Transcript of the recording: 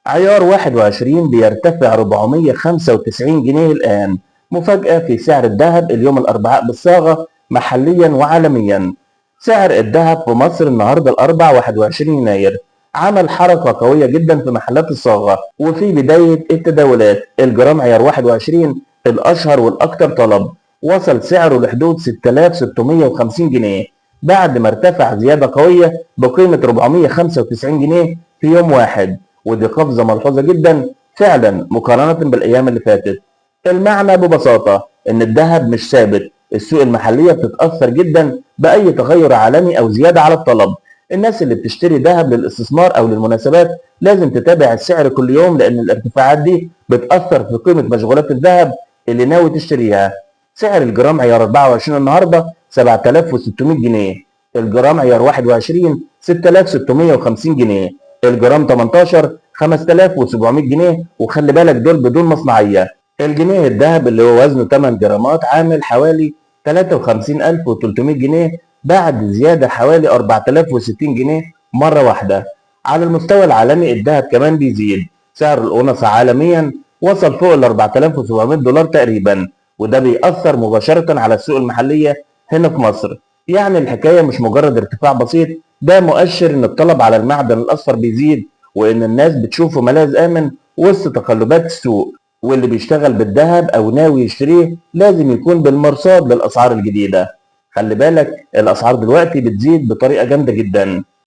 عيار 21 بيرتفع 495 جنيه الآن. مفاجأة في سعر الذهب اليوم الأربعاء بالصاغة محليا وعالميا. سعر الذهب في مصر النهارده الأربع 21 يناير عمل حركة قوية جدا في محلات الصاغة، وفي بداية التداولات الجرام عيار 21 الأشهر والأكثر طلب وصل سعره لحدود 6650 جنيه بعد ما ارتفع زيادة قوية بقيمة 495 جنيه في يوم واحد، ودي قفزة ملحوظة جدا فعلا مقارنة بالأيام اللي فاتت. المعنى ببساطة إن الذهب مش ثابت، السوق المحلية بتتأثر جدا بأي تغير عالمي أو زيادة على الطلب. الناس اللي بتشتري ذهب للاستثمار أو للمناسبات لازم تتابع السعر كل يوم، لأن الارتفاعات دي بتأثر في قيمة مشغولات الذهب اللي ناوي تشتريها. سعر الجرام عيار 24 النهارده 7600 جنيه، الجرام عيار 21 6650 جنيه، الجرام 18 5700 جنيه، وخلي بالك دول بدون مصنعية. الجنيه الذهب اللي هو وزنه 8 جرامات عامل حوالي 53300 جنيه بعد زيادة حوالي 4060 جنيه مرة واحدة. على المستوى العالمي الذهب كمان بيزيد، سعر الأونصة عالميا وصل فوق ال 4700 دولار تقريبا، وده بيأثر مباشرة على السوق المحلية هنا في مصر. يعني الحكاية مش مجرد ارتفاع بسيط، ده مؤشر إن الطلب على المعدن الأصفر بيزيد، وإن الناس بتشوفه ملاذ آمن وسط تقلبات السوق. واللي بيشتغل بالذهب أو ناوي يشتريه لازم يكون بالمرصاد للأسعار الجديدة. خلي بالك الأسعار دلوقتي بتزيد بطريقة جامدة جدا.